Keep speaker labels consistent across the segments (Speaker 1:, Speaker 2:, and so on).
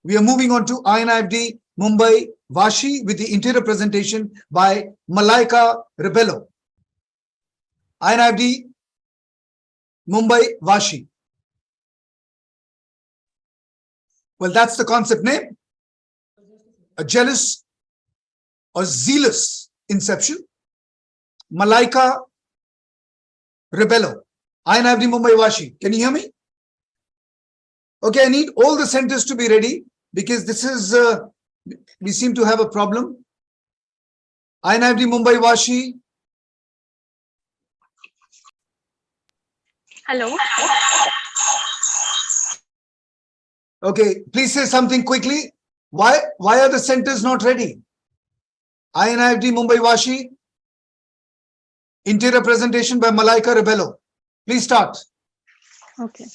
Speaker 1: We are moving on to INIFD Mumbai Vashi with the interior presentation by Malaika Rebello. INIFD Mumbai Vashi. Well, that's the concept name. A jealous or zealous inception. Malaika Rebello. INIFD Mumbai Vashi. Can you hear me? Okay, I need all the centers to be ready because this is, we seem to have a problem. INIFD Mumbai Vashi.
Speaker 2: Hello.
Speaker 1: Okay, please say something quickly. Why are the centers not ready? INIFD Mumbai Vashi. Interior presentation by Malaika Rebello. Please start.
Speaker 2: Okay.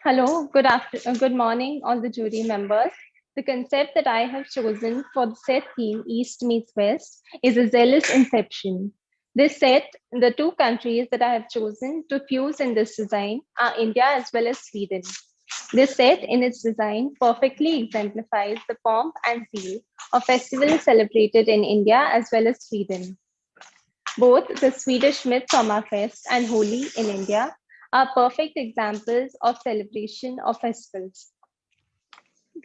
Speaker 2: Hello, good morning, all the jury members. The concept that I have chosen for the set theme, East meets West, is a zealous inception. This set, the two countries that I have chosen to fuse in this design are India as well as Sweden. This set in its design perfectly exemplifies the pomp and zeal of festivals celebrated in India as well as Sweden. Both the Swedish Midsommarfest and Holi in India are perfect examples of celebration of festivals.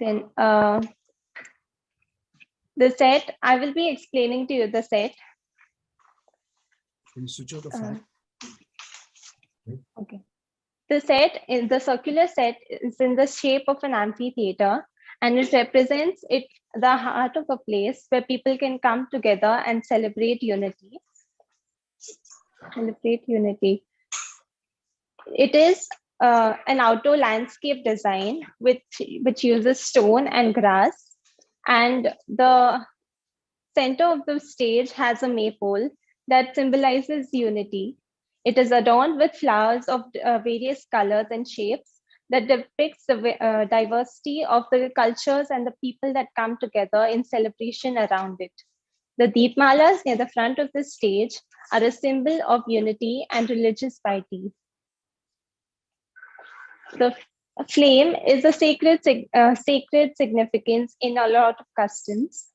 Speaker 2: Then the set, I will be explaining to you the set.
Speaker 1: Can you switch out the fan?
Speaker 2: Okay. The set, in the circular set, is in the shape of an amphitheater, and it represents the heart of a place where people can come together and celebrate unity. It is an outdoor landscape design which uses stone and grass, and the center of the stage has a maypole that symbolizes unity. It is adorned with flowers of various colors and shapes that depicts the diversity of the cultures and the people that come together in celebration around it. The Deepmalas near the front of the stage are a symbol of unity and religious piety. The flame is a sacred significance in a lot of customs.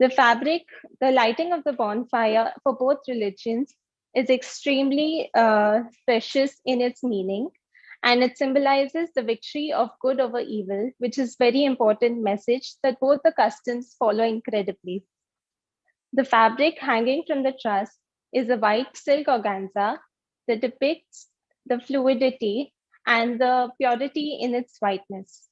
Speaker 2: The fabric, the lighting of the bonfire for both religions is extremely precious in its meaning, and it symbolizes the victory of good over evil, which is a very important message that both the customs follow incredibly. The fabric hanging from the truss is a white silk organza that depicts the fluidity and the purity in its whiteness.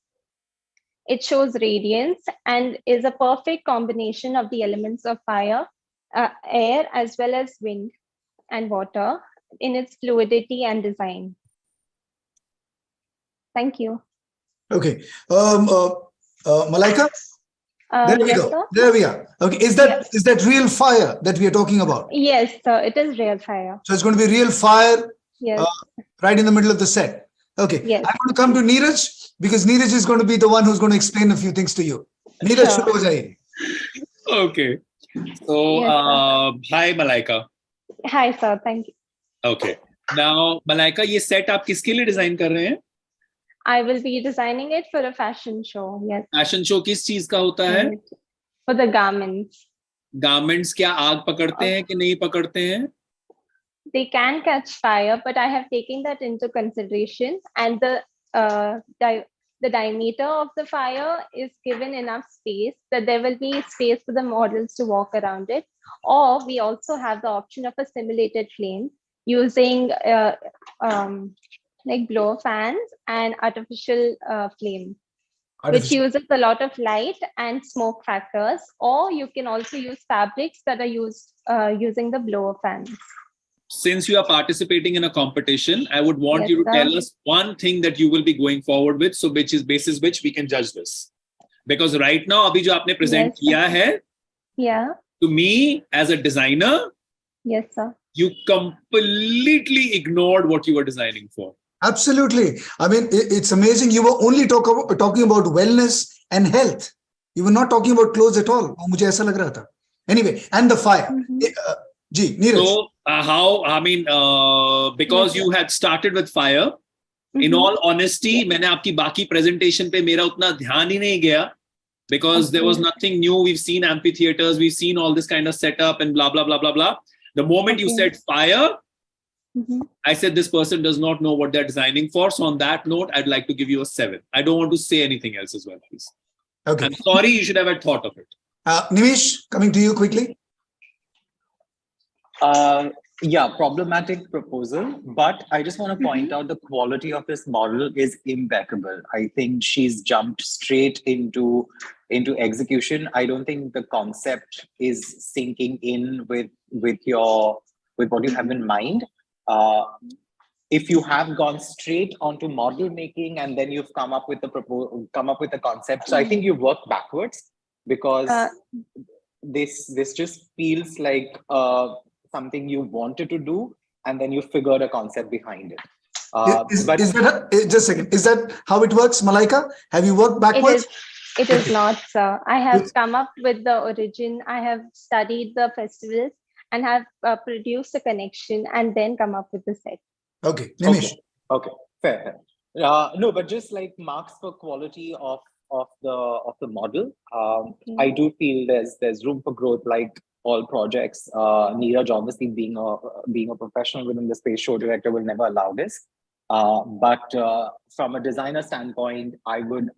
Speaker 2: It shows radiance and is a perfect combination of the elements of fire, air, as well as wind and water in its fluidity and design. Thank you.
Speaker 1: Okay. Malaika? There we go.
Speaker 2: Sir?
Speaker 1: There we are. Okay. Is that real fire that we are talking about?
Speaker 2: Yes, sir. It is real fire.
Speaker 1: So it's going to be real fire right in the middle of the set. Okay.
Speaker 2: Yes.
Speaker 1: I'm going to come to Neeraj because Neeraj is going to be the one who's going to explain a few things to you. Neeraj, shuru ho jaye.
Speaker 3: Okay. So, hi, Malaika.
Speaker 2: Hi, sir. Thank you.
Speaker 3: Okay. Now, Malaika, ये set आप किसके लिए design कर रहे हैं?
Speaker 2: I will be designing it for a fashion show. Yes.
Speaker 3: Fashion show किस चीज का होता है?
Speaker 2: For the garments.
Speaker 3: Garments क्या आग पकड़ते हैं कि नहीं पकड़ते हैं?
Speaker 2: They can catch fire, but I have taken that into consideration, and the diameter of the fire is given enough space that there will be space for the models to walk around it. Or we also have the option of a simulated flame using like blower fans and artificial flame, which uses a lot of light and smoke factors. Or you can also use fabrics that are used using the blower fans.
Speaker 3: Since you are participating in a competition, I would want you to tell us one thing that you will be going forward with, so which is basis which we can judge this. Because right now, abhi jo aapne present kiya hai, to me as a designer, you completely ignored what you were designing for.
Speaker 1: Absolutely. I mean, it's amazing. You were only talking about wellness and health. You were not talking about clothes at all. Mujhe aisa lag raha tha. Anyway, and the fire. Neeraj.
Speaker 3: So, how, I mean, because you had started with fire, In all honesty, मैंने आपकी बाकी presentation पे मेरा उतना ध्यान ही नहीं गया because there was nothing new. We've seen amphitheaters, we've seen all this kind of setup and blah blah blah blah blah. The moment you said fire, I said this person does not know what they're designing for. So on that note, I'd like to give you a 7. I don't want to say anything else as well, please.
Speaker 1: Okay.
Speaker 3: I'm sorry, you should have had thought of it.
Speaker 1: Nimish, coming to you quickly.
Speaker 4: Yeah, problematic proposal, but I just want to point out the quality of this model is impeccable. I think she's jumped straight into execution. I don't think the concept is sinking in with what you have in mind. If you have gone straight onto model making and then you've come up with a concept, so I think you work backwards, because this just feels like something you wanted to do and then you figured a concept behind it.
Speaker 1: Just a second, is that how it works, Malaika? Have you worked backwards?
Speaker 2: It is not, sir. I have come up with the origin. I have studied the festivals and have produced a connection and then come up with the set.
Speaker 1: Okay, Nimish.
Speaker 4: Okay, fair. No, but just like marks for quality of the model. I do feel there's room for growth, like all projects. Neeraj, obviously being a professional within the space, show director will never allow this. But from a designer standpoint, I would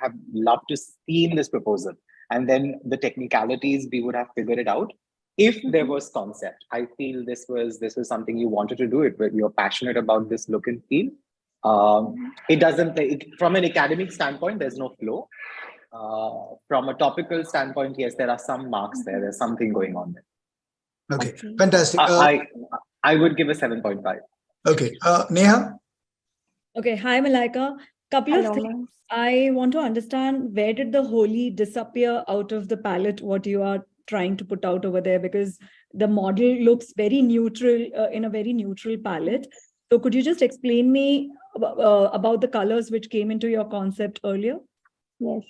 Speaker 4: have loved to see in this proposal, and then the technicalities we would have figured it out. If there was concept, I feel this was something you wanted to do. You're passionate about this look and feel. It doesn't, from an academic standpoint, there's no flow. From a topical standpoint, yes, there are some marks there. There's something going on there.
Speaker 1: Okay, fantastic.
Speaker 4: I would give a 7.5.
Speaker 1: Okay, Neha.
Speaker 5: Okay, hi Malaika. Couple of things. I want to understand, where did the holy disappear out of the palette, what you are trying to put out over there, because the model looks very neutral, in a very neutral palette. So could you just explain me about the colors which came into your concept earlier?
Speaker 2: Yes.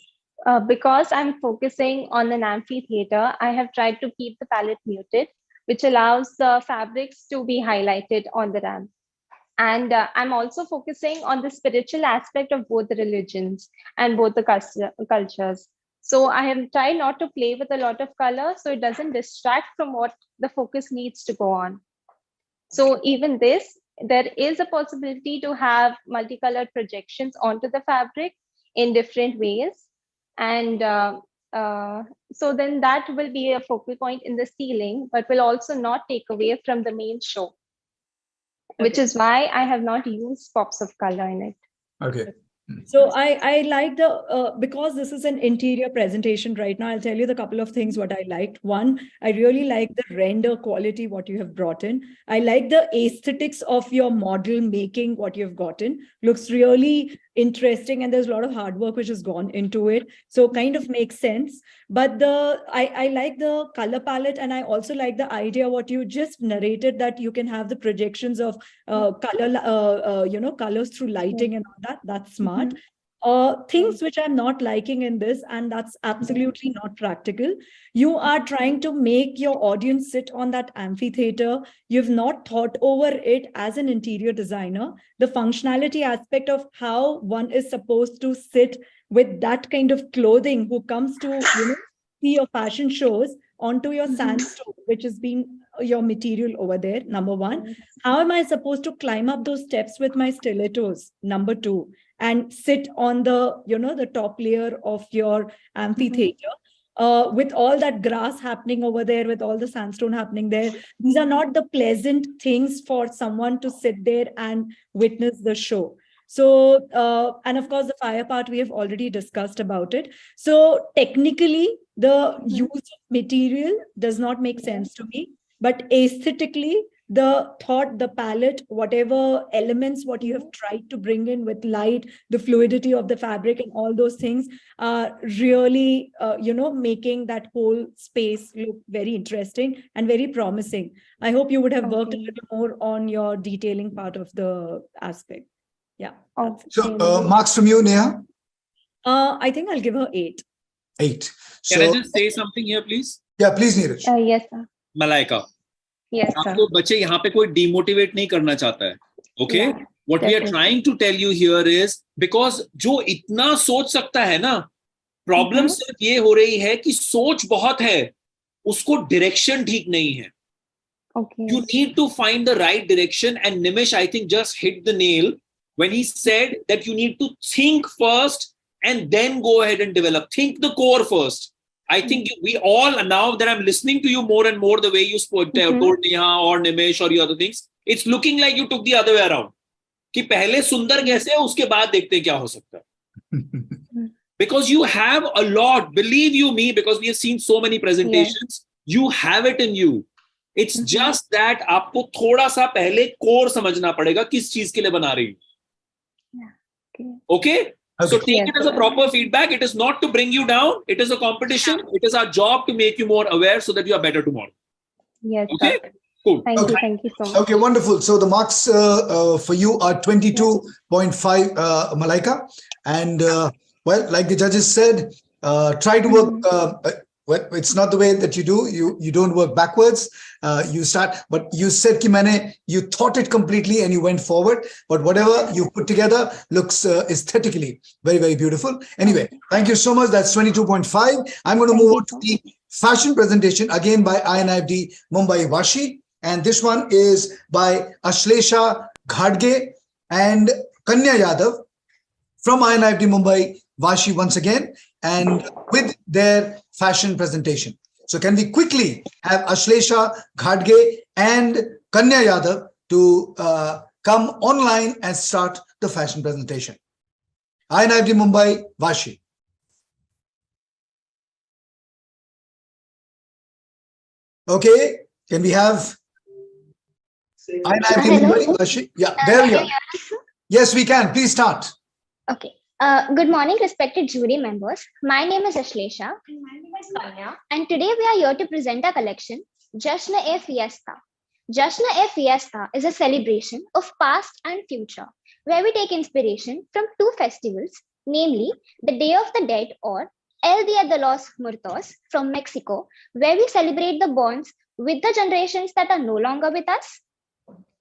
Speaker 2: Because I'm focusing on an amphitheater, I have tried to keep the palette muted, which allows the fabrics to be highlighted on the ramp. And I'm also focusing on the spiritual aspect of both the religions and both the cultures. So I have tried not to play with a lot of color, so it doesn't distract from what the focus needs to go on. So even this, there is a possibility to have multicolored projections onto the fabric in different ways. And so then that will be a focal point in the ceiling, but will also not take away from the main show, which is why I have not used pops of color in it.
Speaker 1: Okay.
Speaker 5: So I like because this is an interior presentation right now, I'll tell you the couple of things what I liked. One, I really like the render quality, what you have brought in. I like the aesthetics of your model making, what you've gotten. Looks really interesting, and there's a lot of hard work which has gone into it. So kind of makes sense. But I like the color palette, and I also like the idea what you just narrated, that you can have the projections of colors through lighting and all that. That's smart. Things which I'm not liking in this, and that's absolutely not practical. You are trying to make your audience sit on that amphitheater. You've not thought over it as an interior designer, the functionality aspect of how one is supposed to sit with that kind of clothing who comes to see your fashion shows onto your sandstone, which has been your material over there. Number one, how am I supposed to climb up those steps with my stilettos? Number two, and sit on the the top layer of your amphitheater. With all that grass happening over there, with all the sandstone happening there, these are not the pleasant things for someone to sit there and witness the show. So, and of course, the fire part, we have already discussed about it. So technically, the use of material does not make sense to me, but aesthetically, the thought, the palette, whatever elements, what you have tried to bring in with light, the fluidity of the fabric and all those things are really, making that whole space look very interesting and very promising. I hope you would have worked a little more on your detailing part of the aspect. Yeah.
Speaker 1: So marks from you, Neha?
Speaker 5: I think I'll give her 8.
Speaker 1: 8. So,
Speaker 3: can I just say something here, please?
Speaker 1: Yeah, please, Neeraj.
Speaker 2: Yes, sir.
Speaker 3: Malaika.
Speaker 2: Yes, sir.
Speaker 3: आपको बच्चे यहाँ पे कोई demotivate नहीं करना चाहता है, okay? What we are trying to tell you here is because जो इतना सोच सकता है ना, प्रॉब्लम सिर्फ ये हो रही है कि सोच बहुत है, उसको डायरेक्शन ठीक नहीं है.
Speaker 2: Okay.
Speaker 3: You need to find the right direction, and Nimish, I think, just hit the nail when he said that you need to think first and then go ahead and develop. Think the core first. I think we all, now that I'm listening to you more and more, the way you spoke, told Neha or Nimish or the other things, it's looking like you took the other way around. कि पहले सुंदर कैसे है, उसके बाद देखते हैं क्या हो सकता है. Because you have a lot, believe you me, because we have seen so many presentations, you have it in you. It's just that आपको थोड़ा सा पहले core समझना पड़ेगा किस चीज के लिए बना रही हूँ. Okay? So take it as a proper feedback. It is not to bring you down. It is a competition. It is our job to make you more aware so that you are better tomorrow.
Speaker 2: Yes.
Speaker 3: Okay? Cool.
Speaker 2: Thank you. Thank you so much.
Speaker 1: Okay, wonderful. So the marks for you are 22.5, Malaika. And well, like the judges said, try to work. Well, it's not the way that you do. You don't work backwards. You start, but you said कि you thought it completely and you went forward. But whatever you put together looks aesthetically very, very beautiful. Anyway, thank you so much. That's 22.5. I'm going to move on to the fashion presentation again by INIFD Mumbai Vashi. And this one is by Ashlesha Ghadge and Kanya Yadav from IInd Mumbai Vashi once again, and with their fashion presentation. So can we quickly have Ashlesha Ghadge and Kanya Yadav to come online and start the fashion presentation. IInd Mumbai Vashi. Okay, can we have IInd Mumbai Vashi? Yeah, there we are. Yes, we can. Please start.
Speaker 6: Okay. Good morning, respected jury members. My name is Ashlesha. And my name is Kanya. And today we are here to present our collection, Jasn-e Fiesta. Jasn-e Fiesta is a celebration of past and future, where we take inspiration from two festivals, namely the Day of the Dead or El Dia de los Muertos from Mexico, where we celebrate the bonds with the generations that are no longer with us,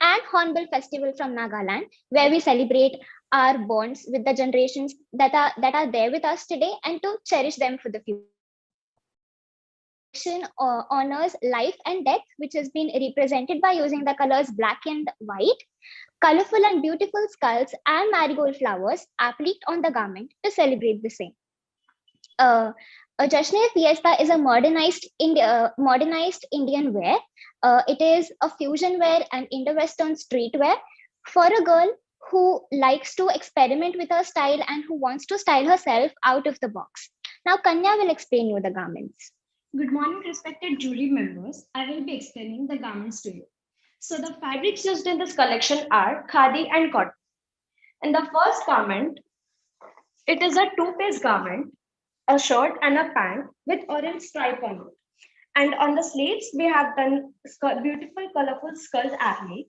Speaker 6: and Hornbill Festival from Nagaland, where we celebrate our bonds with the generations that are there with us today and to cherish them for the future. Honors life and death, which has been represented by using the colors black and white. Colorful and beautiful skulls and marigold flowers are appliqued on the garment to celebrate the same. A Jasn-e Fiesta is a modernized Indian wear. It is a fusion wear and Indo-Western streetwear for a girl who likes to experiment with her style and who wants to style herself out of the box. Now, Kanya will explain you the garments.
Speaker 7: Good morning, respected jury members. I will be explaining the garments to you. So the fabrics used in this collection are khadi and cotton. In the first garment, it is a two-piece garment, a shirt and a pant with orange stripe on it. And on the sleeves, we have done beautiful, colorful skulls applique.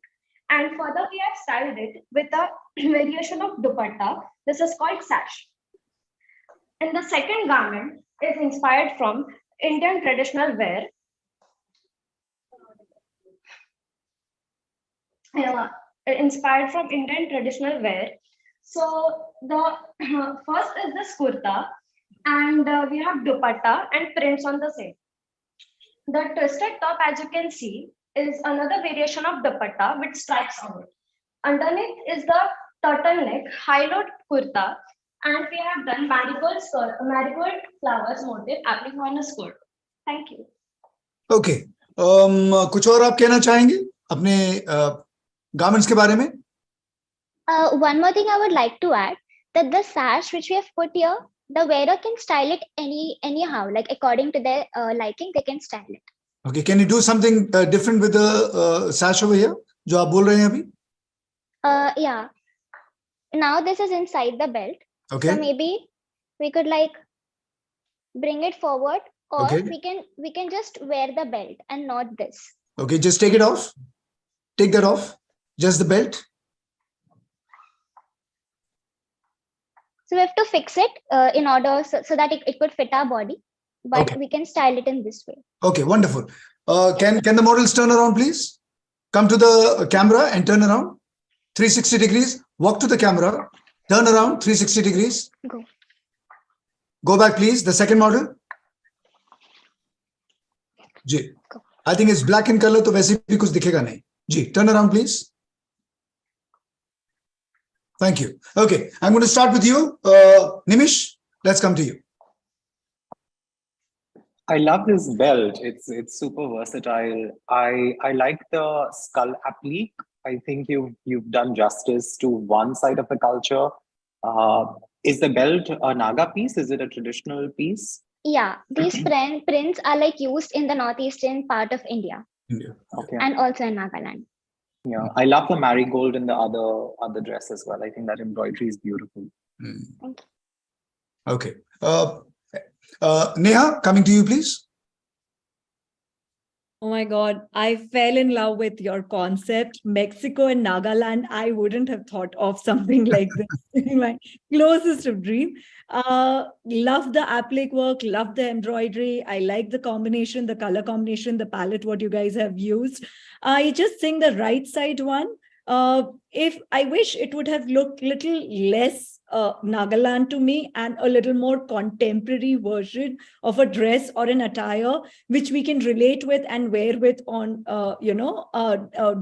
Speaker 7: And further, we have styled it with a variation of dupatta. This is called sash. And the second garment is inspired from Indian traditional wear. Inspired from Indian traditional wear. So the first is this kurta, and we have dupatta and prints on the same. The twisted top, as you can see, is another variation of dupatta with stripes on it. Underneath is the turtleneck high-load kurta, and we have done marigold flowers motif applied on a skirt. Thank you.
Speaker 1: Okay. कुछ और आप कहना चाहेंगे अपने garments के बारे में?
Speaker 6: One more thing I would like to add, that the sash which we have put here, the wearer can style it anyhow, like according to their liking, they can style it.
Speaker 1: Okay, can you do something different with the sash over here? जो आप बोल रहे हैं अभी?
Speaker 6: Yeah. Now this is inside the belt.
Speaker 1: Okay.
Speaker 6: So maybe we could like bring it forward, or
Speaker 1: okay.
Speaker 6: we can just wear the belt and not this.
Speaker 1: Okay, just take it off. Take that off. Just the belt.
Speaker 6: So we have to fix it in order so that it could fit our body, but okay. We can style it in this way.
Speaker 1: Okay, wonderful. Can the models turn around, please? Come to the camera and turn around. 360 degrees. Walk to the camera. Turn around 360 degrees.
Speaker 6: Go.
Speaker 1: Go back, please. The second model. Ji. I think it's black in color, तो वैसे भी कुछ दिखेगा नहीं. Ji, turn around, please. Thank you. Okay, I'm going to start with you. Nimish, let's come to you.
Speaker 4: I love this belt. It's super versatile. I like the skull applique. I think you've done justice to one side of the culture. Is the belt a Naga piece? Is it a traditional piece?
Speaker 6: Yeah, these prints are like used in the northeastern part of India.
Speaker 4: Okay.
Speaker 6: And also in Nagaland.
Speaker 4: Yeah, I love the marigold in the other dress as well. I think that embroidery is beautiful.
Speaker 6: Thank you.
Speaker 1: Okay. Neha, coming to you, please.
Speaker 5: Oh my God, I fell in love with your concept. Mexico and Nagaland, I wouldn't have thought of something like this in my closest of dream. Love the applique work, love the embroidery. I like the combination, the color combination, the palette, what you guys have used. I just think the right side one, if I wish it would have looked little less Nagaland to me and a little more contemporary version of a dress or an attire which we can relate with and wear with on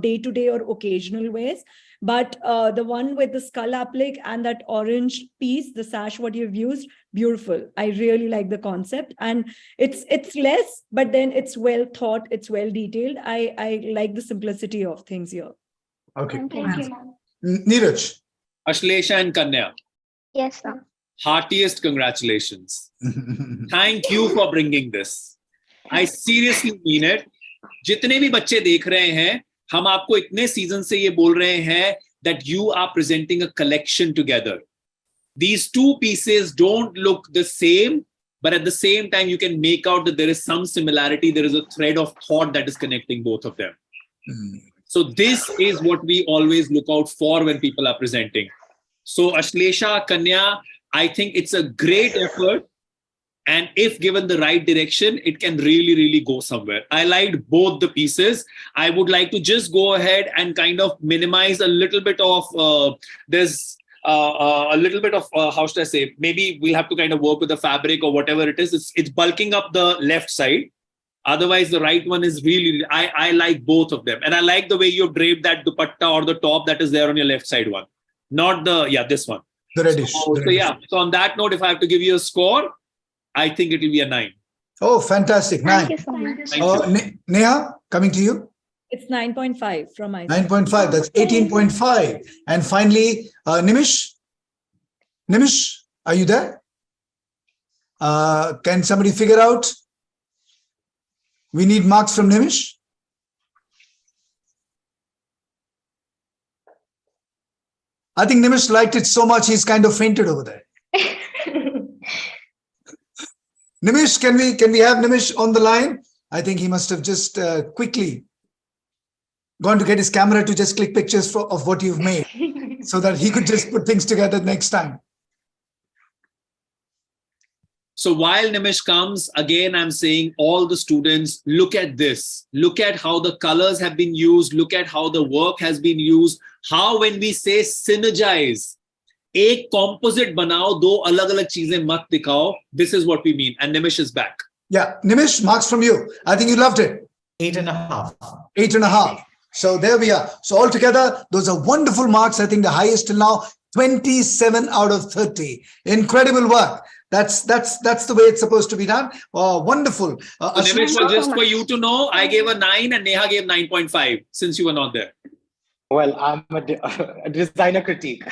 Speaker 5: day-to-day or occasional wears. But the one with the skull applique and that orange piece, the sash what you've used, beautiful. I really like the concept, and it's less, but then it's well thought, it's well detailed. I like the simplicity of things here.
Speaker 1: Okay.
Speaker 6: Thank you, ma'am.
Speaker 1: Neeraj.
Speaker 3: Ashlesha and Kanya,
Speaker 6: Yes, sir.
Speaker 3: heartiest congratulations. Thank you for bringing this. I seriously mean it. जितने भी बच्चे देख रहे हैं, हम आपको इतने season से ये बोल रहे हैं that you are presenting a collection together. These two pieces don't look the same, but at the same time, you can make out that there is some similarity. There is a thread of thought that is connecting both of them. So this is what we always look out for when people are presenting. So Ashlesha, Kanya, I think it's a great effort. And if given the right direction, it can really, really go somewhere. I liked both the pieces. I would like to just go ahead and kind of minimize a little bit of, a little bit of, how should I say, maybe we'll have to kind of work with the fabric or whatever it is. It's bulking up the left side. Otherwise, the right one is really, I like both of them. And I like the way you've draped that dupatta or the top that is there on your left side one. Not this one.
Speaker 1: The reddish.
Speaker 3: So on that note, if I have to give you a score, I think it will be a 9.
Speaker 1: Oh, fantastic. 9.
Speaker 6: Thank you so much.
Speaker 1: Neha, coming to you.
Speaker 5: It's 9.5 from my side.
Speaker 1: 9.5. That's 18.5. And finally, Nimish. Nimish, are you there? Can somebody figure out? We need marks from Nimish. I think Nimish liked it so much, he's kind of fainted over there. Nimish, can we have Nimish on the line? I think he must have just quickly gone to get his camera to just click pictures of what you've made so that he could just put things together next time.
Speaker 3: So while Nimish comes, again, I'm saying all the students, look at this. Look at how the colors have been used. Look at how the work has been used. How when we say synergize, एक composite बनाओ, दो अलग-अलग चीजें मत दिखाओ. This is what we mean. And Nimish is back.
Speaker 1: Yeah, Nimish, marks from you. I think you loved it.
Speaker 8: 8.5.
Speaker 1: 8.5. So there we are. So altogether, those are wonderful marks. I think the highest till now, 27 out of 30. Incredible work. That's the way it's supposed to be done. Wonderful.
Speaker 3: So Nimish, just for you to know, I gave a 9 and Neha gave 9.5 since you were not there.
Speaker 4: Well, I'm a designer critique.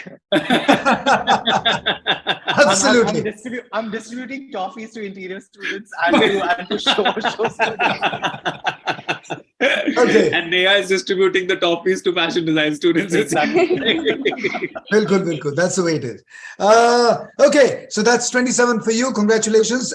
Speaker 1: Absolutely.
Speaker 4: I'm distributing toffees to interior students and to show students.
Speaker 1: Okay.
Speaker 3: And Neha is distributing the toffees to fashion design students.
Speaker 4: Exactly.
Speaker 1: Bilkul. That's the way it is. Okay, so that's 27 for you. Congratulations.